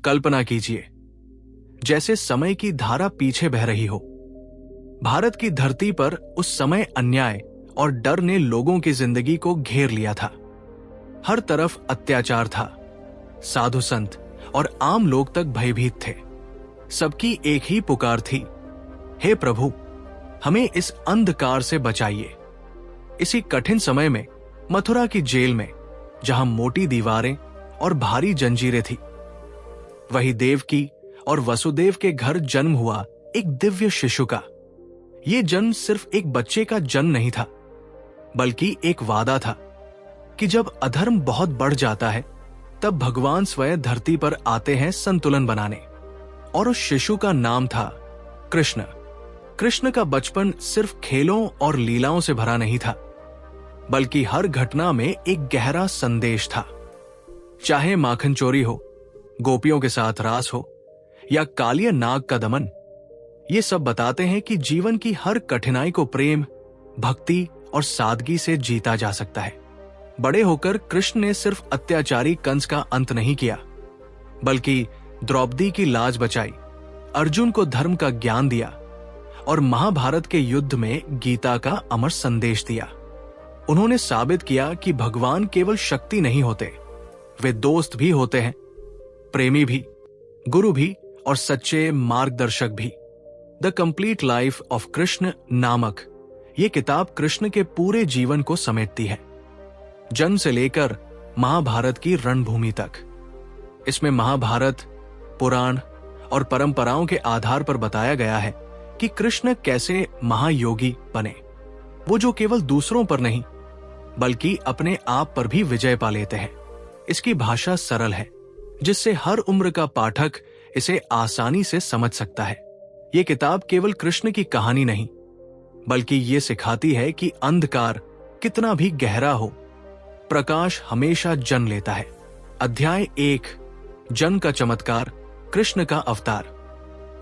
कल्पना कीजिए, जैसे समय की धारा पीछे बह रही हो। भारत की धरती पर उस समय अन्याय और डर ने लोगों की जिंदगी को घेर लिया था। हर तरफ अत्याचार था। साधु संत और आम लोग तक भयभीत थे। सबकी एक ही पुकार थी, हे प्रभु, हमें इस अंधकार से बचाइए। इसी कठिन समय में मथुरा की जेल में, जहां मोटी दीवारें और भारी जंजीरें थी, वही देवकी और वसुदेव के घर जन्म हुआ एक दिव्य शिशु का। यह जन्म सिर्फ एक बच्चे का जन्म नहीं था, बल्कि एक वादा था कि जब अधर्म बहुत बढ़ जाता है, तब भगवान स्वयं धरती पर आते हैं संतुलन बनाने। और उस शिशु का नाम था कृष्ण। कृष्ण का बचपन सिर्फ खेलों और लीलाओं से भरा नहीं था, बल्कि हर घटना में एक गहरा संदेश था। चाहे माखन चोरी हो, गोपियों के साथ रास हो, या कालिया नाग का दमन, ये सब बताते हैं कि जीवन की हर कठिनाई को प्रेम, भक्ति और सादगी से जीता जा सकता है। बड़े होकर कृष्ण ने सिर्फ अत्याचारी कंस का अंत नहीं किया, बल्कि द्रौपदी की लाज बचाई, अर्जुन को धर्म का ज्ञान दिया और महाभारत के युद्ध में गीता का अमर संदेश दिया। उन्होंने साबित किया कि भगवान केवल शक्ति नहीं होते, वे दोस्त भी होते हैं, प्रेमी भी, गुरु भी और सच्चे मार्गदर्शक भी। The complete life of Krishna नामक ये किताब कृष्ण के पूरे जीवन को समेटती है, जन्म से लेकर महाभारत की रणभूमि तक। इसमें महाभारत, पुराण और परंपराओं के आधार पर बताया गया है कि कृष्ण कैसे महायोगी बने, वो जो केवल दूसरों पर नहीं बल्कि अपने आप पर भी विजय पा लेते हैं। इसकी भाषा सरल है, जिससे हर उम्र का पाठक इसे आसानी से समझ सकता है। ये किताब केवल कृष्ण की कहानी नहीं, बल्कि ये सिखाती है कि अंधकार कितना भी गहरा हो, प्रकाश हमेशा जन्म लेता है। अध्याय 1, जन्म का चमत्कार, कृष्ण का अवतार।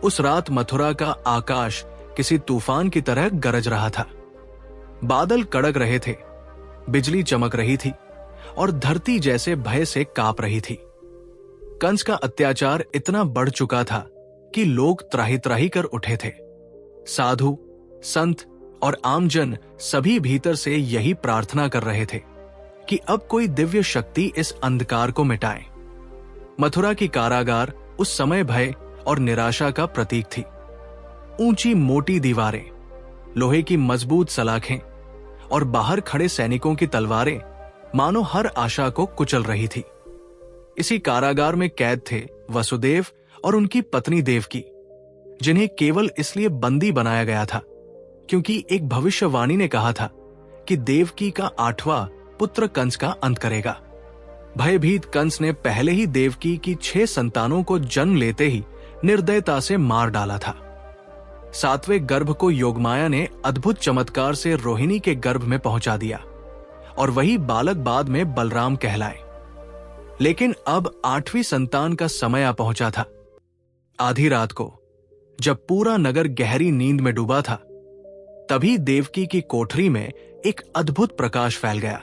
उस रात मथुरा का आकाश किसी तूफान की तरह गरज रहा था। बादल कड़क रहे थे, बिजली चमक रही थी और धरती जैसे भय से कांप रही थी। कंस का अत्याचार इतना बढ़ चुका था कि लोग त्राही त्राही कर उठे थे। साधु, संत और आमजन सभी भीतर से यही प्रार्थना कर रहे थे कि अब कोई दिव्य शक्ति इस अंधकार को मिटाए। मथुरा की कारागार उस समय भय और निराशा का प्रतीक थी। ऊंची मोटी दीवारें, लोहे की मजबूत सलाखें और बाहर खड़े सैनिकों की तलवारें मानो हर आशा को कुचल रही थी। इसी कारागार में कैद थे वसुदेव और उनकी पत्नी देवकी, जिन्हें केवल इसलिए बंदी बनाया गया था क्योंकि एक भविष्यवाणी ने कहा था कि देवकी का 8वां पुत्र कंस का अंत करेगा। भयभीत कंस ने पहले ही देवकी की 6 संतानों को जन्म लेते ही निर्दयता से मार डाला था। 7वें गर्भ को योगमाया ने अद्भुत चमत्कार से रोहिणी के गर्भ में पहुंचा दिया और वही बालक बाद में बलराम कहलाए। लेकिन अब 8वीं संतान का समय आ पहुंचा था। आधी रात को, जब पूरा नगर गहरी नींद में डूबा था, तभी देवकी की कोठरी में एक अद्भुत प्रकाश फैल गया।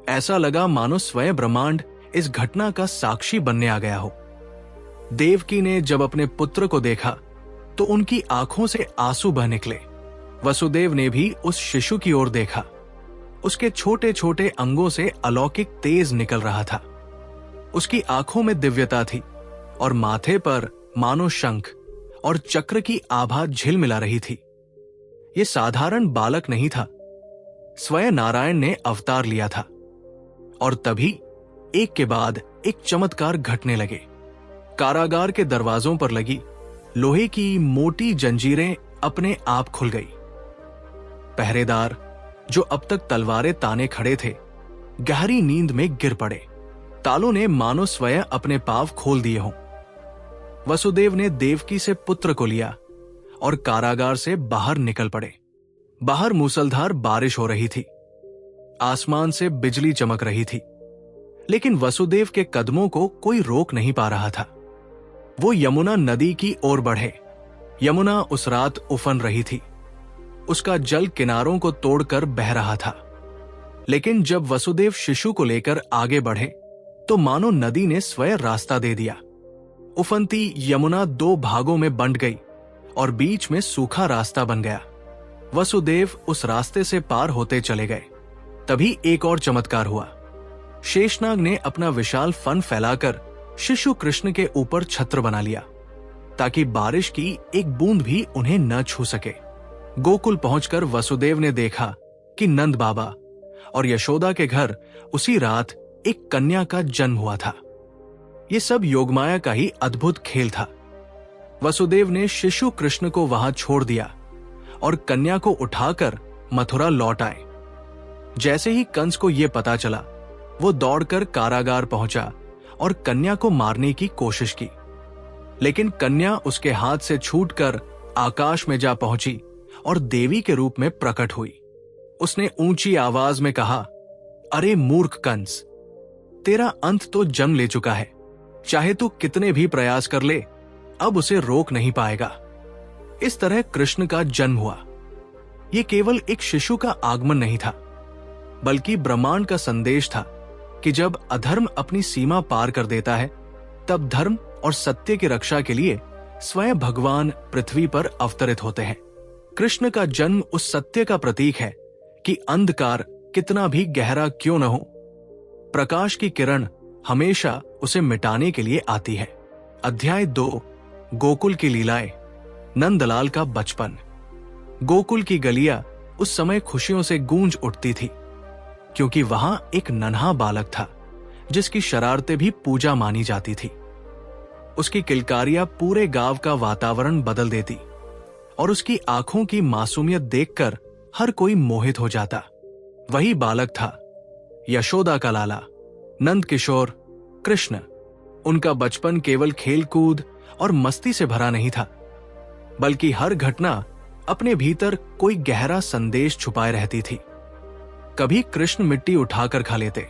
ऐसा लगा मानो स्वयं ब्रह्मांड इस घटना का साक्षी बनने आ गया हो। देवकी ने जब अपने पुत्र को देखा तो उनकी आंखों से आंसू बह निकले। वसुदेव ने भी उस शिशु की ओर देखा। उसके छोटे छोटे अंगों से अलौकिक तेज निकल रहा था। उसकी आंखों में दिव्यता थी और माथे पर मानो शंख और चक्र की आभा झिलमिला रही थी। यह साधारण बालक नहीं था, स्वयं नारायण ने अवतार लिया था। और तभी एक के बाद एक चमत्कार घटने लगे। कारागार के दरवाजों पर लगी लोहे की मोटी जंजीरें अपने आप खुल गई। पहरेदार, जो अब तक तलवारें ताने खड़े थे, गहरी नींद में गिर पड़े। तालों ने मानो स्वयं अपने पांव खोल दिए हों। वसुदेव ने देवकी से पुत्र को लिया और कारागार से बाहर निकल पड़े। बाहर मूसलधार बारिश हो रही थी, आसमान से बिजली चमक रही थी, लेकिन वसुदेव के कदमों को कोई रोक नहीं पा रहा था। वो यमुना नदी की ओर बढ़े। यमुना उस रात उफन रही थी। उसका जल किनारों को तोड़कर बह रहा था। लेकिन जब वसुदेव शिशु को लेकर आगे बढ़े तो मानो नदी ने स्वयं रास्ता दे दिया उफनती यमुना दो भागों में बंट गई और बीच में सूखा रास्ता बन गया। वसुदेव उस रास्ते से पार होते चले गए। तभी एक और चमत्कार हुआ। शेषनाग ने अपना विशाल फन फैलाकर शिशु कृष्ण के ऊपर छत्र बना लिया ताकि बारिश की एक बूंद भी उन्हें न छू सके। गोकुल पहुंचकर वसुदेव ने देखा कि नंद बाबा और यशोदा के घर उसी रात एक कन्या का जन्म हुआ था। ये सब योगमाया का ही अद्भुत खेल था। वसुदेव ने शिशु कृष्ण को वहां छोड़ दिया और कन्या को उठाकर मथुरा लौट आए। जैसे ही कंस को यह पता चला, वो दौड़कर कारागार पहुंचा और कन्या को मारने की कोशिश की, लेकिन कन्या उसके हाथ से छूटकर आकाश में जा पहुंची और देवी के रूप में प्रकट हुई। उसने ऊंची आवाज में कहा, अरे मूर्ख कंस, तेरा अंत तो जन्म ले चुका है। चाहे तू कितने भी प्रयास कर ले, अब उसे रोक नहीं पाएगा। इस तरह कृष्ण का जन्म हुआ। यह केवल एक शिशु का आगमन नहीं था, बल्कि ब्रह्मांड का संदेश था कि जब अधर्म अपनी सीमा पार कर देता है, तब धर्म और सत्य की रक्षा के लिए स्वयं भगवान पृथ्वी पर अवतरित होते हैं। कृष्ण का जन्म उस सत्य का प्रतीक है कि अंधकार कितना भी गहरा क्यों न हो, प्रकाश की किरण हमेशा उसे मिटाने के लिए आती है। अध्याय 2, गोकुल की लीलाएं। नंदलाल का बचपन। गोकुल की गलियां उस समय खुशियों से गूंज उठती थी, क्योंकि वहां एक नन्हा बालक था जिसकी शरारतें भी पूजा मानी जाती थी। उसकी किलकारियां पूरे गांव का वातावरण बदल देती और उसकी आंखों की मासूमियत देखकर हर कोई मोहित हो जाता। वही बालक था यशोदा का लाला, नंद किशोर कृष्ण। उनका बचपन केवल खेल कूद और मस्ती से भरा नहीं था, बल्कि हर घटना अपने भीतर कोई गहरा संदेश छुपाए रहती थी। कभी कृष्ण मिट्टी उठाकर खा लेते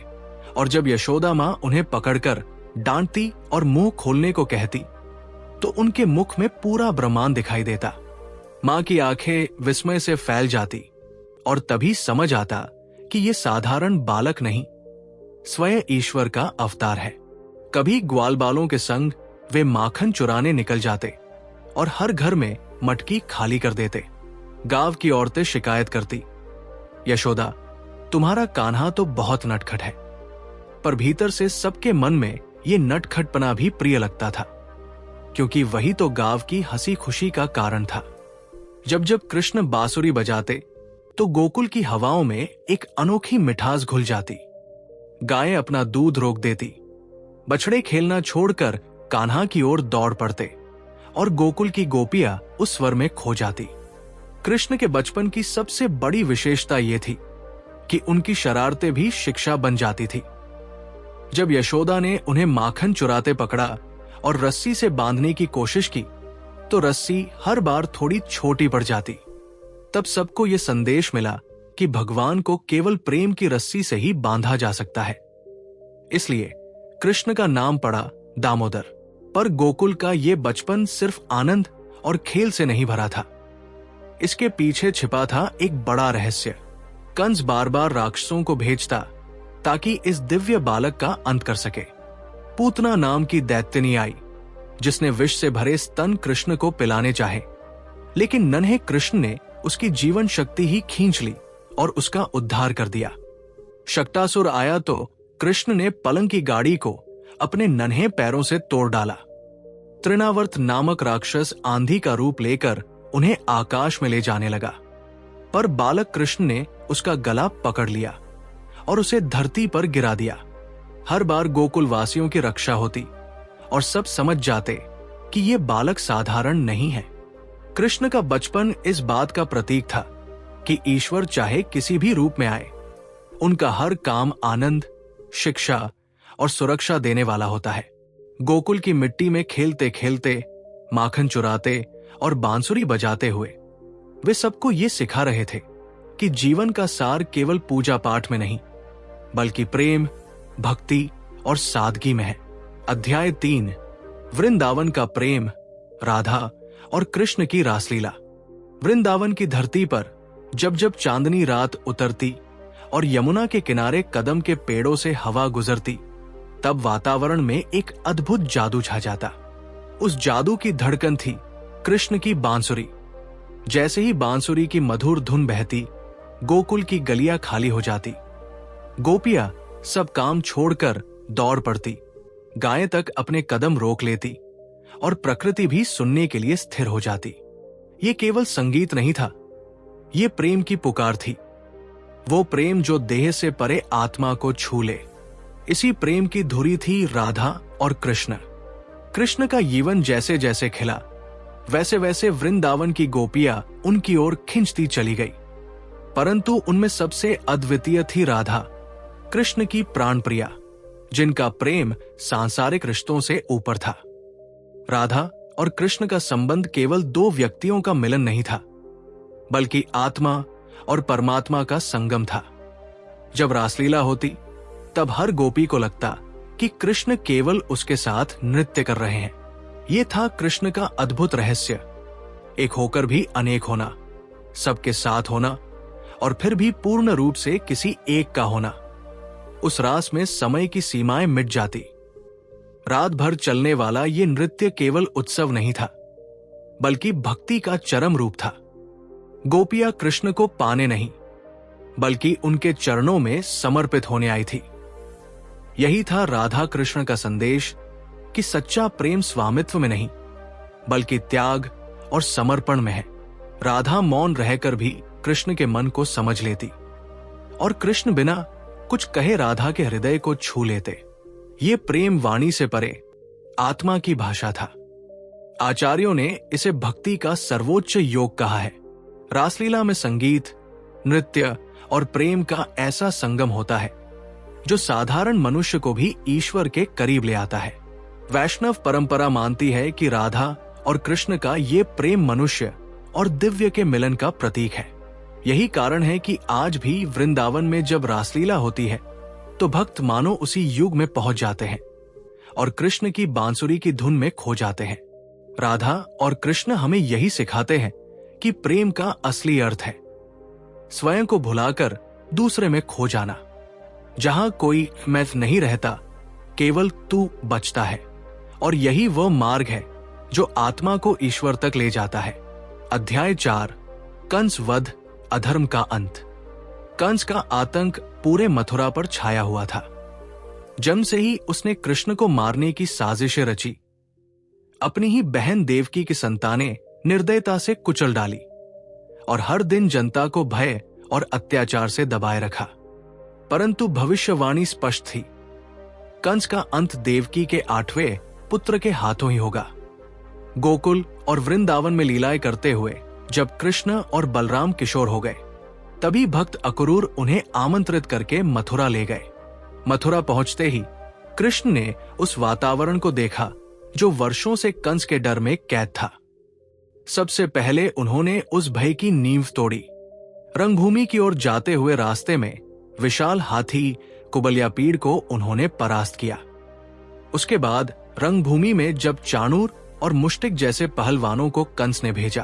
और जब यशोदा मां उन्हें पकड़कर डांटती और मुंह खोलने को कहती, तो उनके मुख में पूरा ब्रह्मांड दिखाई देता। मां की आंखें विस्मय से फैल जाती और तभी समझ आता कि यह साधारण बालक नहीं, स्वयं ईश्वर का अवतार है। कभी ग्वालबालों के संग वे माखन चुराने निकल जाते और हर घर में मटकी खाली कर देते। गांव की औरतें शिकायत करती, यशोदा, तुम्हारा कान्हा तो बहुत नटखट है। पर भीतर से सबके मन में ये नटखटपना भी प्रिय लगता था, क्योंकि वही तो गांव की हंसी खुशी का कारण था। जब जब कृष्ण बांसुरी बजाते तो गोकुल की हवाओं में एक अनोखी मिठास घुल जाती। गायें अपना दूध रोक देती, बछड़े खेलना छोड़कर कान्हा की ओर दौड़ पड़ते और गोकुल की गोपियां उस स्वर में खो जाती। कृष्ण के बचपन की सबसे बड़ी विशेषता यह थी कि उनकी शरारतें भी शिक्षा बन जाती थी। जब यशोदा ने उन्हें माखन चुराते पकड़ा और रस्सी से बांधने की कोशिश की, तो रस्सी हर बार थोड़ी छोटी पड़ जाती। तब सबको यह संदेश मिला कि भगवान को केवल प्रेम की रस्सी से ही बांधा जा सकता है। इसलिए कृष्ण का नाम पड़ा दामोदर। पर गोकुल का यह बचपन सिर्फ आनंद और खेल से नहीं भरा था। इसके पीछे छिपा था एक बड़ा रहस्य। कंस बार बार राक्षसों को भेजता ताकि इस दिव्य बालक का अंत कर सके। पूतना नाम की दैत्यनी आई, जिसने विष से भरे स्तन कृष्ण को पिलाने चाहे, लेकिन नन्हे कृष्ण ने उसकी जीवन शक्ति ही खींच ली और उसका उद्धार कर दिया। शक्टासुर आया तो कृष्ण ने पलंग की गाड़ी को अपने नन्हे पैरों से तोड़ डाला। तृणावर्त नामक राक्षस आंधी का रूप लेकर उन्हें आकाश में ले जाने लगा, पर बालक कृष्ण ने उसका गला पकड़ लिया और उसे धरती पर गिरा दिया। हर बार गोकुल वासियों की रक्षा होती और सब समझ जाते कि यह बालक साधारण नहीं है। कृष्ण का बचपन इस बात का प्रतीक था कि ईश्वर चाहे किसी भी रूप में आए, उनका हर काम आनंद, शिक्षा और सुरक्षा देने वाला होता है। गोकुल की मिट्टी में खेलते खेलते, माखन चुराते और बांसुरी बजाते हुए वे सबको ये सिखा रहे थे कि जीवन का सार केवल पूजा पाठ में नहीं, बल्कि प्रेम, भक्ति और सादगी में है। अध्याय 3, वृंदावन का प्रेम, राधा और कृष्ण की रासलीला। वृंदावन की धरती पर जब जब चांदनी रात उतरती और यमुना के किनारे कदम के पेड़ों से हवा गुजरती, तब वातावरण में एक अद्भुत जादू छा जाता। उस जादू की धड़कन थी कृष्ण की बांसुरी। जैसे ही बांसुरी की मधुर धुन बहती, गोकुल की गलियां खाली हो जाती। गोपियां सब काम छोड़कर दौड़ पड़ती, गायें तक अपने कदम रोक लेती और प्रकृति भी सुनने के लिए स्थिर हो जाती। ये केवल संगीत नहीं था, ये प्रेम की पुकार थी। वो प्रेम जो देह से परे आत्मा को छू ले। इसी प्रेम की धुरी थी राधा और कृष्ण। कृष्ण का जीवन जैसे जैसे खिला, वैसे वैसे वृंदावन की गोपियां उनकी ओर खिंचती चली गई। परंतु उनमें सबसे अद्वितीय थी राधा, कृष्ण की प्राण प्रिया, जिनका प्रेम सांसारिक रिश्तों से ऊपर था। राधा और कृष्ण का संबंध केवल दो व्यक्तियों का मिलन नहीं था, बल्कि आत्मा और परमात्मा का संगम था। जब रासलीला होती, तब हर गोपी को लगता कि कृष्ण केवल उसके साथ नृत्य कर रहे हैं। यह था कृष्ण का अद्भुत रहस्य, एक होकर भी अनेक होना, सबके साथ होना और फिर भी पूर्ण रूप से किसी एक का होना। उस रास में समय की सीमाएं मिट जाती। रात भर चलने वाला ये नृत्य केवल उत्सव नहीं था, बल्कि भक्ति का चरम रूप था। गोपियां कृष्ण को पाने नहीं, बल्कि उनके चरणों में समर्पित होने आई थी। यही था राधा कृष्ण का संदेश कि सच्चा प्रेम स्वामित्व में नहीं, बल्कि त्याग और समर्पण में है। राधा मौन रहकर भी कृष्ण के मन को समझ लेती और कृष्ण बिना कुछ कहे राधा के हृदय को छू लेते। ये प्रेम वाणी से परे आत्मा की भाषा था। आचार्यों ने इसे भक्ति का सर्वोच्च योग कहा है। रासलीला में संगीत, नृत्य और प्रेम का ऐसा संगम होता है जो साधारण मनुष्य को भी ईश्वर के करीब ले आता है। वैष्णव परंपरा मानती है कि राधा और कृष्ण का ये प्रेम मनुष्य और दिव्य के मिलन का प्रतीक है। यही कारण है कि आज भी वृंदावन में जब रासलीला होती है तो भक्त मानो उसी युग में पहुंच जाते हैं और कृष्ण की बांसुरी की धुन में खो जाते हैं। राधा और कृष्ण हमें यही सिखाते हैं कि प्रेम का असली अर्थ है स्वयं को भुलाकर दूसरे में खो जाना। जहां कोई मैं नहीं रहता, केवल तू बचता है, और यही वह मार्ग है जो आत्मा को ईश्वर तक ले जाता है। अध्याय 4, कंस वध, अधर्म का अंत। कंस का आतंक पूरे मथुरा पर छाया हुआ था। जन्म से ही उसने कृष्ण को मारने की साजिशें रची। अपनी ही बहन देवकी की संतानें निर्दयता से कुचल डाली और हर दिन जनता को भय और अत्याचार से दबाए रखा। परंतु भविष्यवाणी स्पष्ट थी, कंस का अंत देवकी के 8वें पुत्र के हाथों ही होगा। गोकुल और वृंदावन में लीलाएं करते हुए जब कृष्ण और बलराम किशोर हो गए, तभी भक्त अक्रूर उन्हें आमंत्रित करके मथुरा ले गए। मथुरा पहुंचते ही कृष्ण ने उस वातावरण को देखा जो वर्षों से कंस के डर में कैद था। सबसे पहले उन्होंने उस भय की नींव तोड़ी। रंगभूमि की ओर जाते हुए रास्ते में विशाल हाथी कुबलियापीड़ को उन्होंने परास्त किया। उसके बाद रंगभूमि में जब चाणूर और मुष्टिक जैसे पहलवानों को कंस ने भेजा,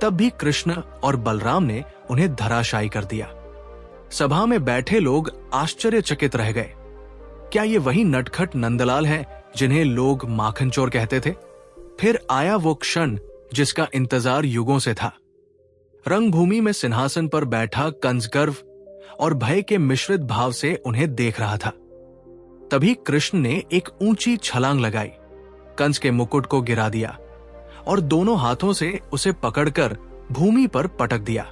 तब भी कृष्ण और बलराम ने उन्हें धराशायी कर दिया। सभा में बैठे लोग आश्चर्यचकित रह गए। क्या ये वही नटखट नंदलाल है जिन्हें लोग माखन चोर कहते थे? फिर आया वो क्षण जिसका इंतजार युगों से था। रंगभूमि में सिंहासन पर बैठा कंस गर्व और भय के मिश्रित भाव से उन्हें देख रहा था। तभी कृष्ण ने एक ऊंची छलांग लगाई, कंस के मुकुट को गिरा दिया और दोनों हाथों से उसे पकड़कर भूमि पर पटक दिया।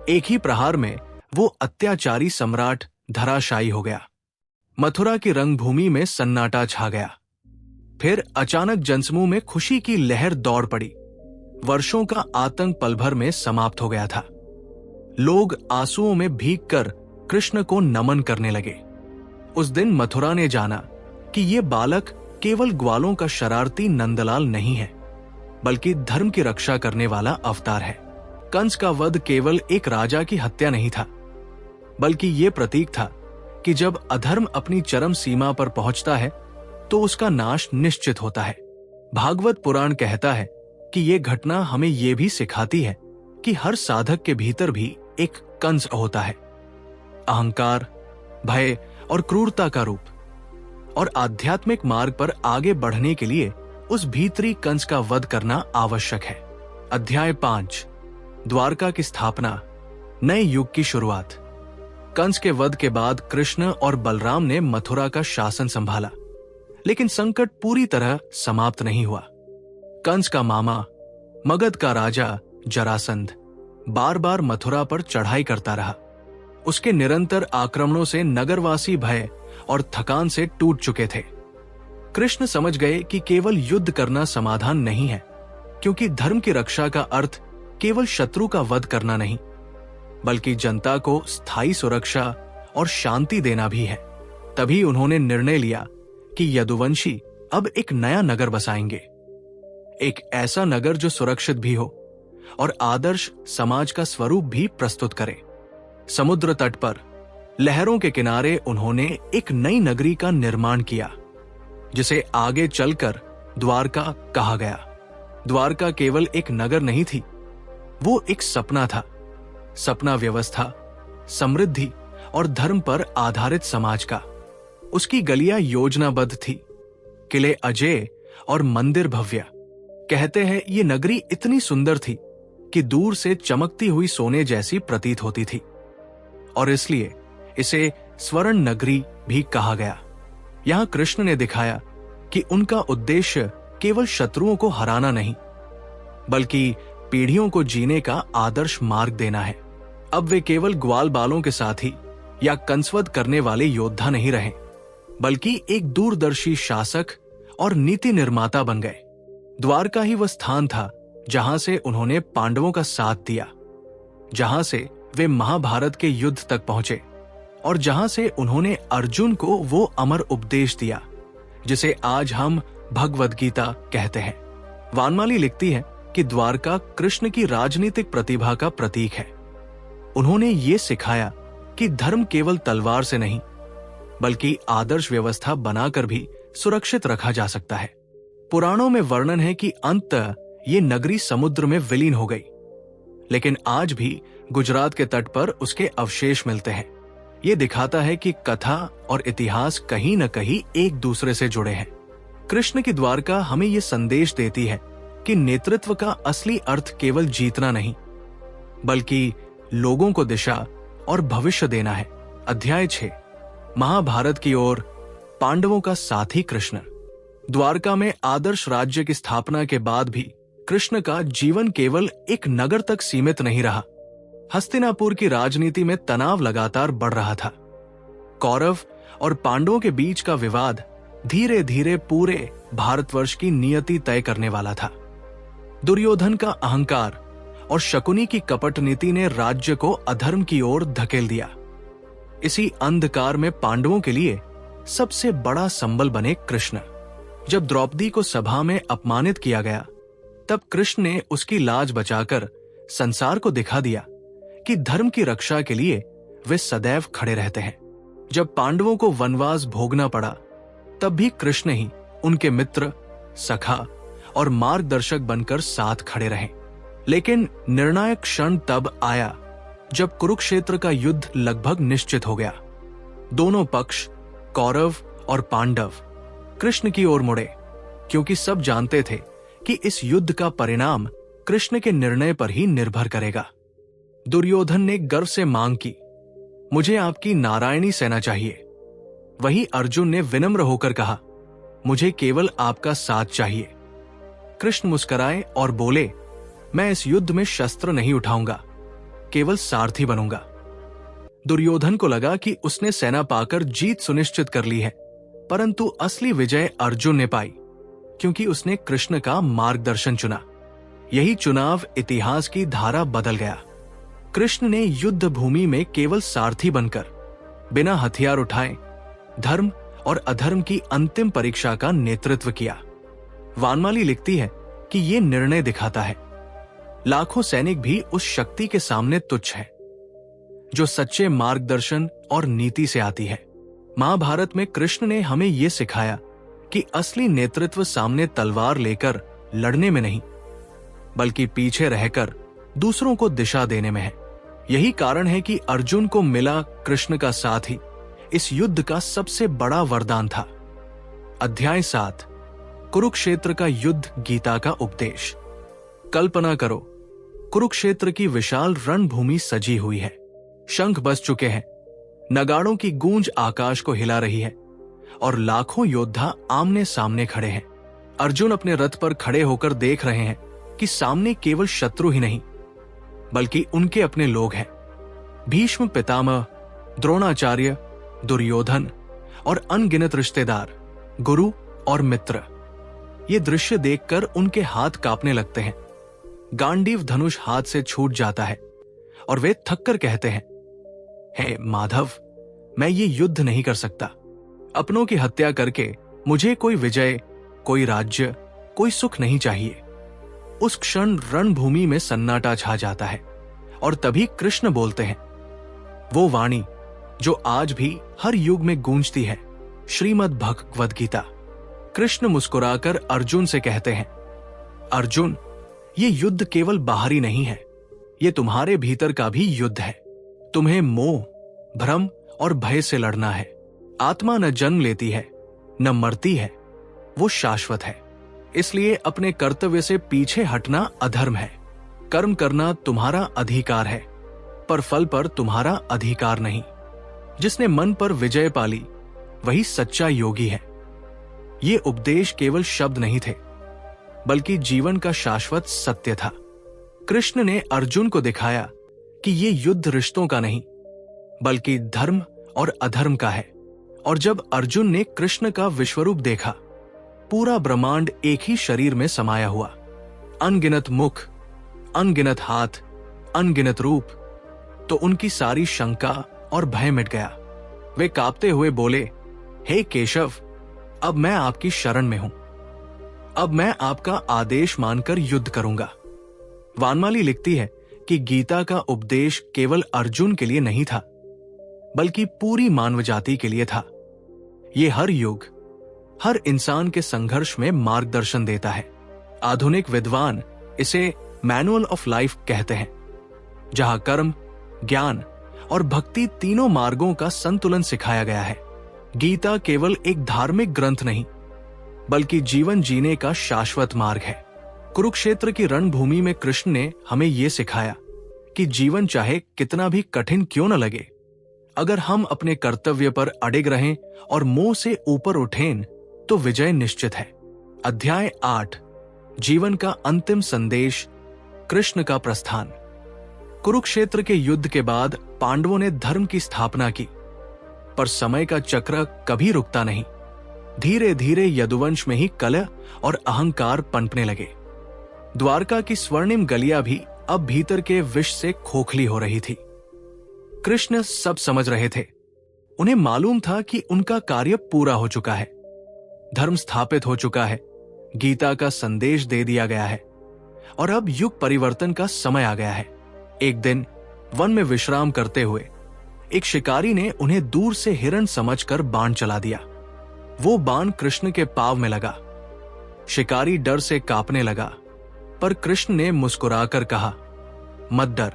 एक ही प्रहार में वो अत्याचारी सम्राट धराशायी हो गया। मथुरा की रंगभूमि में सन्नाटा छा गया। फिर अचानक जनसमूह में खुशी की लहर दौड़ पड़ी। वर्षों का आतंक पल भर में समाप्त हो गया था। लोग आंसुओं में भीगकर कृष्ण को नमन करने लगे। उस दिन मथुरा ने जाना कि ये बालक केवल ग्वालों का शरारती नंदलाल नहीं है, बल्कि धर्म की रक्षा करने वाला अवतार है। कंस का वध केवल एक राजा की हत्या नहीं था, बल्कि ये प्रतीक था कि जब अधर्म अपनी चरम सीमा पर पहुंचता है तो उसका नाश निश्चित होता है। भागवत पुराण कहता है कि ये घटना हमें ये भी सिखाती है कि हर साधक के भीतर भी एक कंस होता है, अहंकार, भय और क्रूरता का रूप। और आध्यात्मिक मार्ग पर आगे बढ़ने के लिए उस भीतरी कंस का वध करना आवश्यक है। अध्याय 5, द्वारका की स्थापना, नए युग की शुरुआत। कंस के वध के बाद कृष्ण और बलराम ने मथुरा का शासन संभाला, लेकिन संकट पूरी तरह समाप्त नहीं हुआ। कंस का मामा, मगध का राजा जरासंध बार बार मथुरा पर चढ़ाई करता रहा। उसके निरंतर आक्रमणों से नगरवासी भय और थकान से टूट चुके थे। कृष्ण समझ गए कि केवल युद्ध करना समाधान नहीं है, क्योंकि धर्म की रक्षा का अर्थ केवल शत्रु का वध करना नहीं, बल्कि जनता को स्थायी सुरक्षा और शांति देना भी है। तभी उन्होंने निर्णय लिया कि यदुवंशी अब एक नया नगर बसाएंगे, एक ऐसा नगर जो सुरक्षित भी हो और आदर्श समाज का स्वरूप भी प्रस्तुत करे। समुद्र तट पर लहरों के किनारे उन्होंने एक नई नगरी का निर्माण किया, जिसे आगे चलकर द्वारका कहा गया। द्वारका केवल एक नगर नहीं थी, वो एक सपना था। सपना व्यवस्था, समृद्धि और धर्म पर आधारित समाज का। उसकी गलियां योजनाबद्ध थी, किले अजेय और मंदिर भव्य। कहते हैं ये नगरी इतनी सुंदर थी कि दूर से चमकती हुई सोने जैसी प्रतीत होती थी, और इसलिए इसे स्वर्ण नगरी भी कहा गया। यहां कृष्ण ने दिखाया कि उनका उद्देश्य केवल शत्रुओं को हराना नहीं, बल्कि पीढ़ियों को जीने का आदर्श मार्ग देना है। अब वे केवल ग्वाल बालों के साथी या कंसवध करने वाले योद्धा नहीं रहे, बल्कि एक दूरदर्शी शासक और नीति निर्माता बन गए। द्वारका ही वह स्थान था जहां से उन्होंने पांडवों का साथ दिया, जहां से वे महाभारत के युद्ध तक पहुंचे, और जहां से उन्होंने अर्जुन को वो अमर उपदेश दिया जिसे आज हम भगवद गीता कहते हैं। वानमाली लिखती है कि द्वारका कृष्ण की राजनीतिक प्रतिभा का प्रतीक है। उन्होंने ये सिखाया कि धर्म केवल तलवार से नहीं, बल्कि आदर्श व्यवस्था बनाकर भी सुरक्षित रखा जा सकता है। पुराणों में वर्णन है कि अंततः ये नगरी समुद्र में विलीन हो गई, लेकिन आज भी गुजरात के तट पर उसके अवशेष मिलते हैं। ये दिखाता है कि कथा और इतिहास कहीं न कहीं एक दूसरे से जुड़े हैं। कृष्ण की द्वारका हमें ये संदेश देती है कि नेतृत्व का असली अर्थ केवल जीतना नहीं, बल्कि लोगों को दिशा और भविष्य देना है। अध्याय 6, महाभारत की ओर, पांडवों का साथी कृष्ण। द्वारका में आदर्श राज्य की स्थापना के बाद भी कृष्ण का जीवन केवल एक नगर तक सीमित नहीं रहा। हस्तिनापुर की राजनीति में तनाव लगातार बढ़ रहा था। कौरव और पांडवों के बीच का विवाद धीरे धीरे पूरे भारतवर्ष की नियति तय करने वाला था। दुर्योधन का अहंकार और शकुनी की कपट नीति ने राज्य को अधर्म की ओर धकेल दिया। इसी अंधकार में पांडवों के लिए सबसे बड़ा संबल बने कृष्ण। जब द्रौपदी को सभा में अपमानित किया गया, तब कृष्ण ने उसकी लाज बचाकर संसार को दिखा दिया कि धर्म की रक्षा के लिए वे सदैव खड़े रहते हैं। जब पांडवों को वनवास भोगना पड़ा, तब भी कृष्ण ही उनके मित्र, सखा और मार्गदर्शक बनकर साथ खड़े रहे। लेकिन निर्णायक क्षण तब आया जब कुरुक्षेत्र का युद्ध लगभग निश्चित हो गया। दोनों पक्ष, कौरव और पांडव, कृष्ण की ओर मुड़े, क्योंकि सब जानते थे कि इस युद्ध का परिणाम कृष्ण के निर्णय पर ही निर्भर करेगा। दुर्योधन ने गर्व से मांग की, मुझे आपकी नारायणी सेना चाहिए। वहीं अर्जुन ने विनम्र होकर कहा, मुझे केवल आपका साथ चाहिए। कृष्ण मुस्कुराए और बोले, मैं इस युद्ध में शस्त्र नहीं उठाऊंगा, केवल सारथी बनूंगा। दुर्योधन को लगा कि उसने सेना पाकर जीत सुनिश्चित कर ली है, परंतु असली विजय अर्जुन ने पाई, क्योंकि उसने कृष्ण का मार्गदर्शन चुना। यही चुनाव इतिहास की धारा बदल गया। कृष्ण ने युद्ध भूमि में केवल सारथी बनकर, बिना हथियार उठाए, धर्म और अधर्म की अंतिम परीक्षा का नेतृत्व किया। वानमाली लिखती है कि ये निर्णय दिखाता है, लाखों सैनिक भी उस शक्ति के सामने तुच्छ है जो सच्चे मार्गदर्शन और नीति से आती है। महाभारत में कृष्ण ने हमें यह सिखाया कि असली नेतृत्व सामने तलवार लेकर लड़ने में नहीं, बल्कि पीछे रहकर दूसरों को दिशा देने में है। यही कारण है कि अर्जुन को मिला कृष्ण का साथ ही इस युद्ध का सबसे बड़ा वरदान था। अध्याय 7, कुरुक्षेत्र का युद्ध, गीता का उपदेश। कल्पना करो, कुरुक्षेत्र की विशाल रणभूमि सजी हुई है। शंख बज चुके हैं, नगाड़ों की गूंज आकाश को हिला रही है और लाखों योद्धा आमने सामने खड़े हैं। अर्जुन अपने रथ पर खड़े होकर देख रहे हैं कि सामने केवल शत्रु ही नहीं बल्कि उनके अपने लोग हैं। भीष्म पितामह, द्रोणाचार्य, दुर्योधन और अनगिनत रिश्तेदार, गुरु और मित्र। ये दृश्य देखकर उनके हाथ कांपने लगते हैं। गांडीव धनुष हाथ से छूट जाता है और वे थककर कहते हैं, हे माधव, मैं ये युद्ध नहीं कर सकता। अपनों की हत्या करके मुझे कोई विजय, कोई राज्य, कोई सुख नहीं चाहिए। उस क्षण रणभूमि में सन्नाटा छा जाता है और तभी कृष्ण बोलते हैं, वो वाणी जो आज भी हर युग में गूंजती है, श्रीमद् भगवद गीता। कृष्ण मुस्कुराकर अर्जुन से कहते हैं, अर्जुन, ये युद्ध केवल बाहरी नहीं है, ये तुम्हारे भीतर का भी युद्ध है। तुम्हें मोह, भ्रम और भय से लड़ना है। आत्मा न जन्म लेती है, न मरती है, वो शाश्वत है। इसलिए अपने कर्तव्य से पीछे हटना अधर्म है। कर्म करना तुम्हारा अधिकार है, पर फल पर तुम्हारा अधिकार नहीं। जिसने मन पर विजय पाली वही सच्चा योगी है। ये उपदेश केवल शब्द नहीं थे, बल्कि जीवन का शाश्वत सत्य था। कृष्ण ने अर्जुन को दिखाया कि ये युद्ध रिश्तों का नहीं, बल्कि धर्म और अधर्म का है। और जब अर्जुन ने कृष्ण का विश्वरूप देखा, पूरा ब्रह्मांड एक ही शरीर में समाया हुआ। अनगिनत मुख, अनगिनत हाथ, अनगिनत रूप, तो उनकी सारी शंका और भय मिट गया। वे कांपते हुए बोले, हे केशव, अब मैं आपकी शरण में हूं। अब मैं आपका आदेश मानकर युद्ध करूंगा। वानमाली लिखती है कि गीता का उपदेश केवल अर्जुन के लिए नहीं था, बल्कि पूरी मानव जाति के लिए था। ये हर युग, हर इंसान के संघर्ष में मार्गदर्शन देता है। आधुनिक विद्वान इसे मैनुअल ऑफ लाइफ कहते हैं, जहां कर्म, ज्ञान और भक्ति तीनों मार्गों का संतुलन सिखाया गया है। गीता केवल एक धार्मिक ग्रंथ नहीं, बल्कि जीवन जीने का शाश्वत मार्ग है। कुरुक्षेत्र की रणभूमि में कृष्ण ने हमें यह सिखाया कि जीवन चाहे कितना भी कठिन क्यों न लगे, अगर हम अपने कर्तव्य पर अडिग रहें और मोह से ऊपर उठें तो विजय निश्चित है। अध्याय 8, जीवन का अंतिम संदेश, कृष्ण का प्रस्थान। कुरुक्षेत्र के युद्ध के बाद पांडवों ने धर्म की स्थापना की, पर समय का चक्र कभी रुकता नहीं। धीरे धीरे यदुवंश में ही कलह और अहंकार पनपने लगे। द्वारका की स्वर्णिम गलियां भी अब भीतर के विष से खोखली हो रही थी। कृष्ण सब समझ रहे थे। उन्हें मालूम था कि उनका कार्य पूरा हो चुका है, धर्म स्थापित हो चुका है, गीता का संदेश दे दिया गया है और अब युग परिवर्तन का समय आ गया है। एक दिन वन में विश्राम करते हुए एक शिकारी ने उन्हें दूर से हिरण समझकर बाण चला दिया। वो बाण कृष्ण के पांव में लगा। शिकारी डर से कांपने लगा, पर कृष्ण ने मुस्कुराकर कहा, मत डर,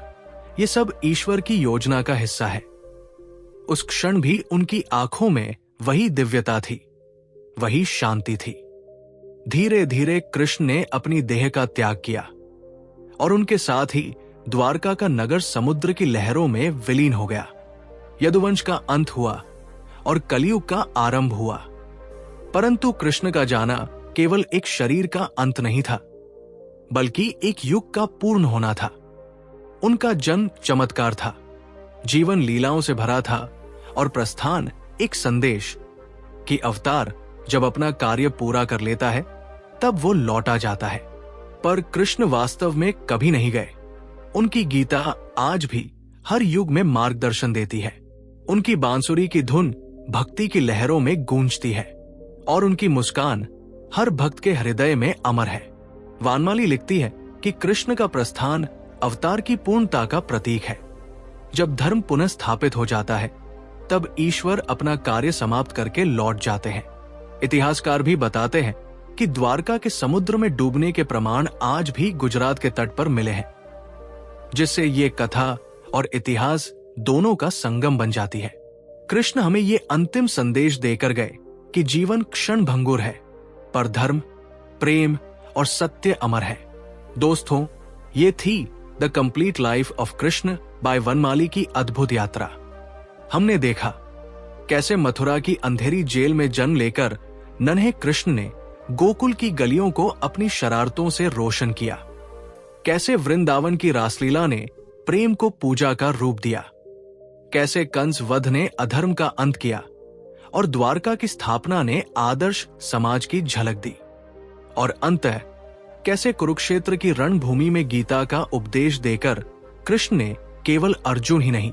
ये सब ईश्वर की योजना का हिस्सा है। उस क्षण भी उनकी आंखों में वही दिव्यता थी, वही शांति थी। धीरे धीरे कृष्ण ने अपनी देह का त्याग किया और उनके साथ ही द्वारका का नगर समुद्र की लहरों में विलीन हो गया। यदुवंश का अंत हुआ और कलयुग का आरंभ हुआ। परंतु कृष्ण का जाना केवल एक शरीर का अंत नहीं था, बल्कि एक युग का पूर्ण होना था। उनका जन्म चमत्कार था, जीवन लीलाओं से भरा था और प्रस्थान एक संदेश कि अवतार जब अपना कार्य पूरा कर लेता है तब वो लौटा जाता है। पर कृष्ण वास्तव में कभी नहीं गए। उनकी गीता आज भी हर युग में मार्गदर्शन देती है। उनकी बांसुरी की धुन भक्ति की लहरों में गूंजती है और उनकी मुस्कान हर भक्त के हृदय में अमर है। वानमाली लिखती है कि कृष्ण का प्रस्थान अवतार की पूर्णता का प्रतीक है। जब धर्म पुनः स्थापित हो जाता है तब ईश्वर अपना कार्य समाप्त करके लौट जाते हैं। इतिहासकार भी बताते हैं कि द्वारका के समुद्र में डूबने के प्रमाण आज भी गुजरात के तट पर मिले हैं, जिससे ये कथा और इतिहास दोनों का संगम बन जाती है। कृष्ण हमें ये अंतिम संदेश देकर गए कि जीवन क्षण भंगुर है, पर धर्म, प्रेम और सत्य अमर है। दोस्तों, ये थी the complete life of Krishna by Vanmali की अद्भुत यात्रा। हमने देखा कैसे मथुरा की अंधेरी जेल में जन्म लेकर नन्हे कृष्ण ने गोकुल की गलियों को अपनी शरारतों से रोशन किया, कैसे वृंदावन की रासलीला ने प्रेम को पूजा का रूप दिया, कैसे कंस वध ने अधर्म का अंत किया और द्वारका की स्थापना ने आदर्श समाज की झलक दी, और अंततः कैसे कुरुक्षेत्र की रणभूमि में गीता का उपदेश देकर कृष्ण ने केवल अर्जुन ही नहीं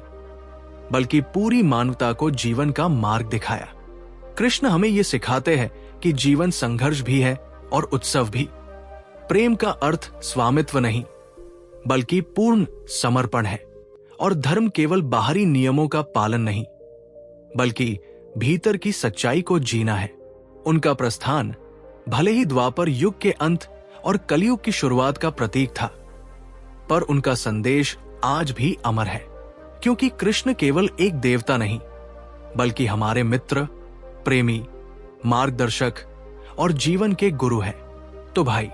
बल्कि पूरी मानवता को जीवन का मार्ग दिखाया। कृष्ण हमें ये सिखाते हैं कि जीवन संघर्ष भी है और उत्सव भी। प्रेम का अर्थ स्वामित्व नहीं बल्कि पूर्ण समर्पण है, और धर्म केवल बाहरी नियमों का पालन नहीं बल्कि भीतर की सच्चाई को जीना है। उनका प्रस्थान भले ही द्वापर युग के अंत और कलयुग की शुरुआत का प्रतीक था, पर उनका संदेश आज भी अमर है, क्योंकि कृष्ण केवल एक देवता नहीं बल्कि हमारे मित्र, प्रेमी, मार्गदर्शक और जीवन के गुरु हैं। तो भाई,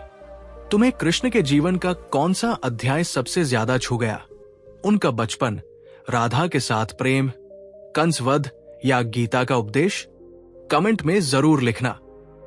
तुम्हें कृष्ण के जीवन का कौन सा अध्याय सबसे ज्यादा छू गया? उनका बचपन, राधा के साथ प्रेम, कंसवध या गीता का उपदेश? कमेंट में जरूर लिखना।